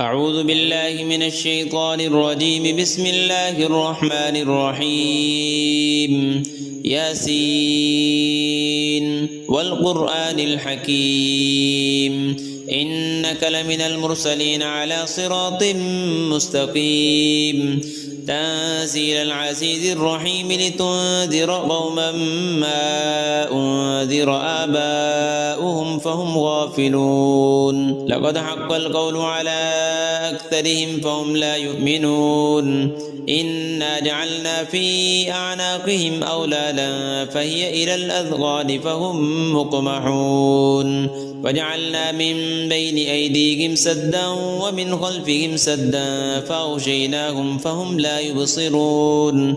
أعوذ بالله من الشيطان الرجيم. بسم الله الرحمن الرحيم. ياسين والقرآن الحكيم إنك لمن المرسلين على صراط مستقيم تنزيل العزيز الرحيم لتنذر قوما ما أنذر آباؤهم فهم غافلون. لقد حق القول على أكثرهم فهم لا يؤمنون. إنا جعلنا في أعناقهم أغلالا فهي إلى الأذقان فهم مقمحون وجعلنا من بين أيديهم سدا ومن خلفهم سدا فأغشيناهم فهم لا يبصرون.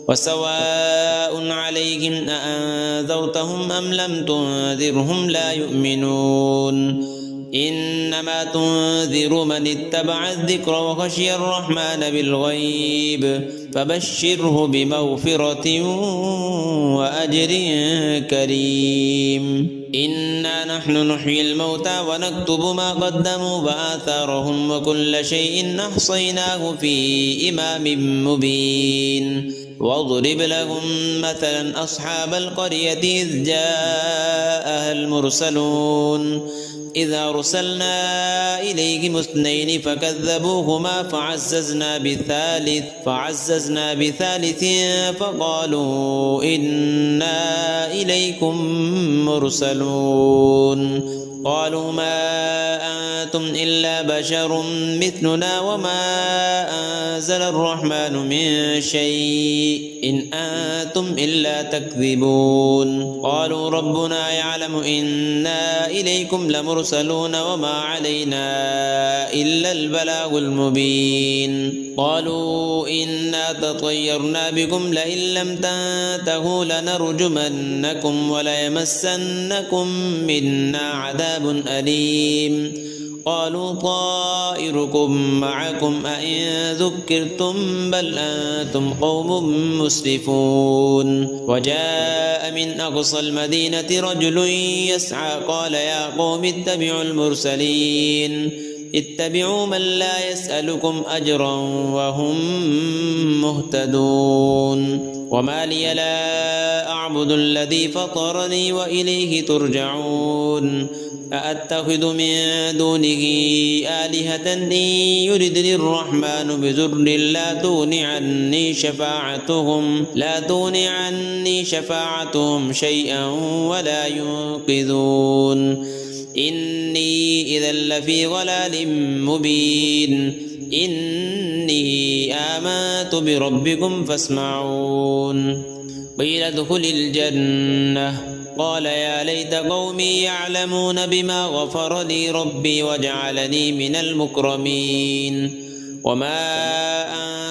وسواء عليهم أأنذرتهم أم لم تنذرهم لا يؤمنون. إنما تنذر من اتبع الذكر وخشي الرحمن بالغيب فبشره بمغفرة وأجر كريم. إنا نحن نحيي الموتى ونكتب ما قدموا وآثارهم وكل شيء أحصيناه في إمام مبين. واضرب لهم مثلا أصحاب القرية إذ جاءها المرسلون إذ أرسلنا إليهم اثنين فكذبوهما فعززنا بثالث فقالوا إنا إليكم مرسلون. قالوا ما أنتم إلا بشر مثلنا وما أنزل الرحمن من شيء إن أنتم إلا تكذبون. قالوا ربنا يعلم إنا إليكم لمرسلون وما علينا إلا البلاغ المبين. قالوا إنا تطيرنا بكم لئن لم تنتهوا لنرجمنكم وليمسنكم منا عذاب أليم. قالوا طائركم معكم أئن ذكرتم بل أنتم قوم مسرفون. وجاء من أقصى المدينة رجل يسعى قال يا قوم اتبعوا المرسلين اتبعوا من لا يسألكم أجرا وهم مهتدون. وما لي لا أعبد الذي فطرني وإليه ترجعون. أأتخذ من دونه آلهة إن يردني الرحمن بضر لا تغن عني شفاعتهم شيئا ولا ينقذون. إني إذا لفي ضلال مبين. إني آمنت بربكم فاسمعون. قيل ادخل الجنة قال يا ليت قومي يعلمون بما غفر لي ربي وجعلني من المكرمين. وما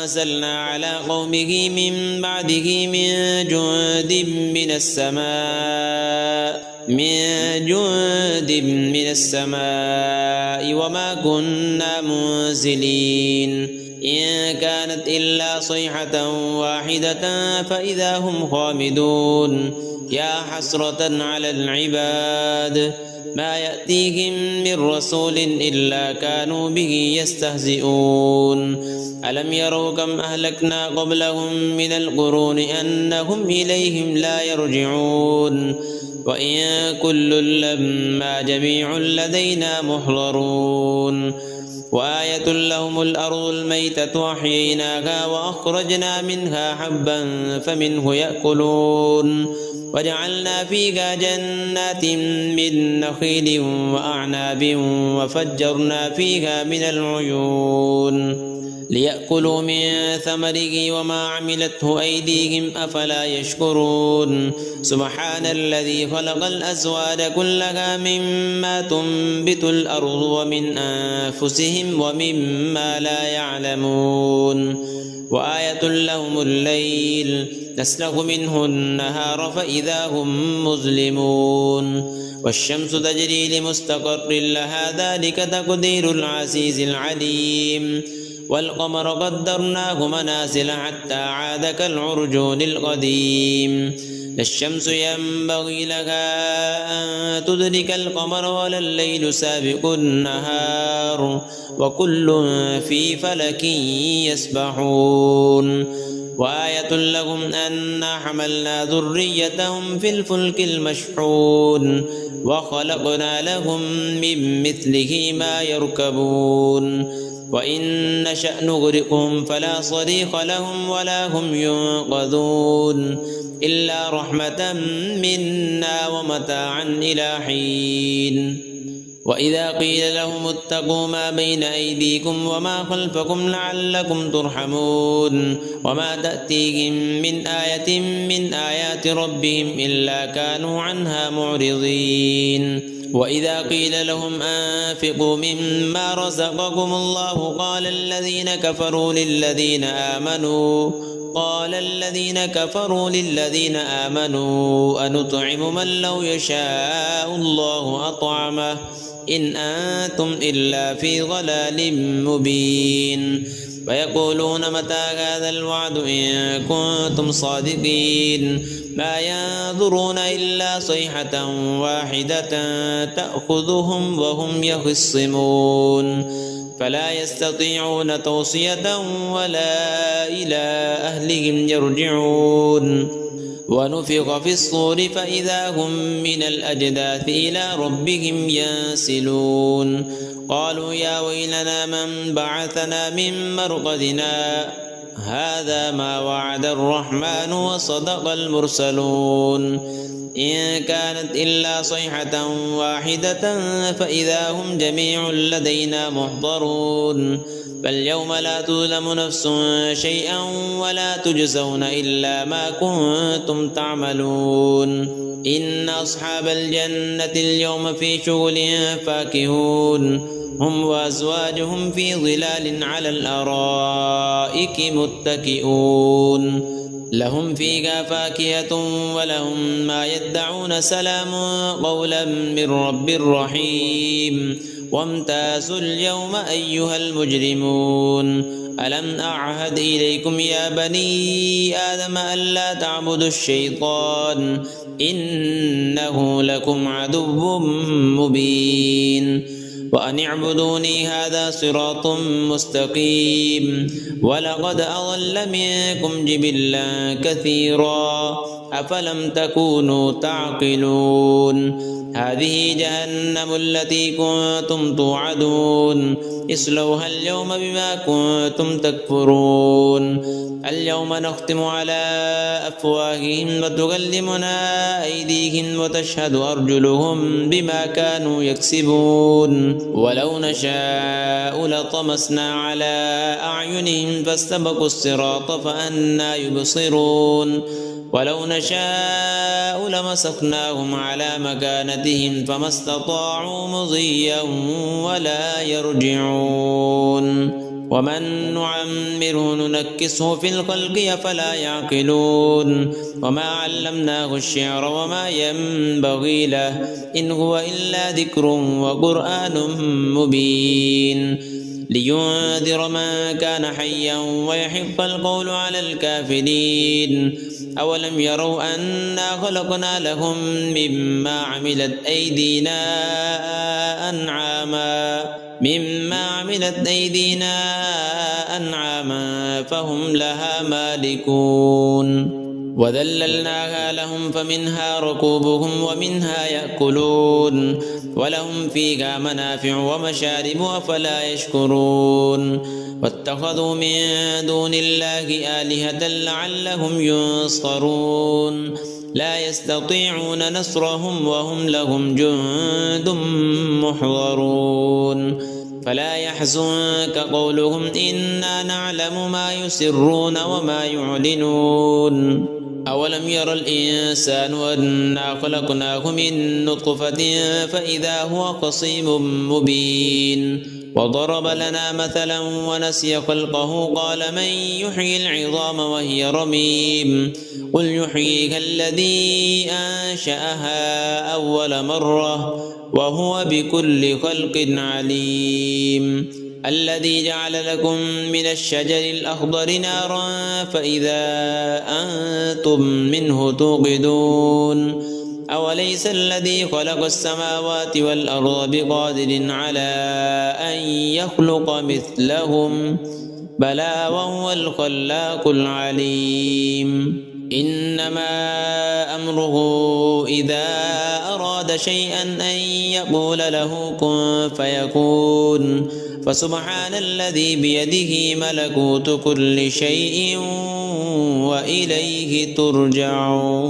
أنزلنا على قومه من بعده من جند من السماء وما كنا منزلين. إن كانت إلا صيحة واحدة فإذا هم خامدون. يا حسرة على العباد ما يأتيهم من رسول إلا كانوا به يستهزئون. ألم يروا كم أهلكنا قبلهم من القرون أنهم إليهم لا يرجعون. وإن كل لما جميع لدينا محضرون. وآية لهم الأرض الميتة أحييناها وأخرجنا منها حبا فمنه يأكلون. وجعلنا فيها جنات من نخيل وأعناب وفجرنا فيها من العيون ليأكلوا من ثمره وما عملته أيديهم أفلا يشكرون. سبحان الذي خلق الأزواج كلها مما تنبت الأرض ومن أنفسهم ومما لا يعلمون. وآية لهم الليل نسلخ منه النهار فإذا هم مظلمون. والشمس تجري لمستقر لها ذلك تقدير العزيز العليم. والقمر قدرناه منازل حتى عاد كالعرجون القديم. لا الشمس ينبغي لها أن تدرك القمر ولا الليل سابق النهار وكل في فلك يسبحون وآية لهم أنا حملنا ذريتهم في الفلك المشحون وخلقنا لهم من مثله ما يركبون وإن نشأ نغرقهم فلا صريخ لهم ولا هم ينقذون إلا رحمة منا ومتاعا إلى حين وإذا قيل لهم اتقوا ما بين أيديكم وما خلفكم لعلكم ترحمون وما تأتيهم من آية من آيات ربهم إلا كانوا عنها معرضين وإذا قيل لهم أنفقوا مما رزقكم الله قال الذين كفروا للذين آمنوا أنطعم من لو يشاء الله أطعمه إن أنتم إلا في ضلال مبين ويقولون متى هذا الوعد إن كنتم صادقين ما ينظرون إلا صيحة واحدة تأخذهم وهم يخصمون فلا يستطيعون توصية ولا إلى أهلهم يرجعون ونفخ في الصور فإذا هم من الأجداث إلى ربهم ينسلون قالوا يا ويلنا من بعثنا من مرقدنا هذا ما وعد الرحمن وصدق المرسلون إن كانت إلا صيحة واحدة فإذا هم جميع لدينا محضرون فاليوم لا تظلم نفس شيئا ولا تجزون إلا ما كنتم تعملون إن أصحاب الجنة اليوم في شغل فاكهون هم وأزواجهم في ظلال على الأرائك متكئون لهم فيها فاكهة ولهم ما يدعون سلام قولا من رب رحيم وامتازوا اليوم أيها المجرمون ألم أعهد إليكم يا بني آدم ألا تعبدوا الشيطان إنه لكم عدو مبين وأن اعبدوني هذا صراط مستقيم ولقد أضل منكم جبلا كثيرا أفلم تكونوا تعقلون هذه جهنم التي كنتم توعدون اصلوها اليوم بما كنتم تكفرون اليوم نختم على أفواههم وتكلمنا أيديهم وتشهد أرجلهم بما كانوا يكسبون ولو نشاء لطمسنا على أعينهم فاستبقوا الصراط فأنى يبصرون ولو نشاء لمسخناهم على مكانتهم فما استطاعوا مضيا ولا يرجعون ومن نعمره ننكسه في الخلق أفلا يعقلون وما علمناه الشعر وما ينبغي له إن هو إلا ذكر وقرآن مبين لينذر من كان حيا ويحق القول على الكافرين أولم يروا أنا خلقنا لهم مما عملت أيدينا أنعاما فهم لها مالكون وذللناها لهم فمنها ركوبهم ومنها يأكلون ولهم فيها منافع ومشارب أفلا يشكرون واتخذوا من دون الله آلهة لعلهم ينصرون لا يستطيعون نصرهم وهم لهم جند محضرون فلا يحزنك قولهم إنا نعلم ما يسرون وما يعلنون أولم ير الإنسان أنا خلقناه من نطفة فإذا هو خصيم مبين وضرب لنا مثلا ونسي خلقه قال من يحيي العظام وهي رميم قل يحييها الذي أنشأها أول مرة وهو بكل خلق عليم الذي جعل لكم من الشجر الأخضر نارا فإذا أنتم منه توقدون أوليس الذي خلق السماوات والأرض بقادر على أن يخلق مثلهم بلى وهو الخلاق العليم إنما أمره إذا أراد شيئا أن يقول له كن فيكون فسبحان الذي بيده ملكوت كل شيء وإليه ترجعون.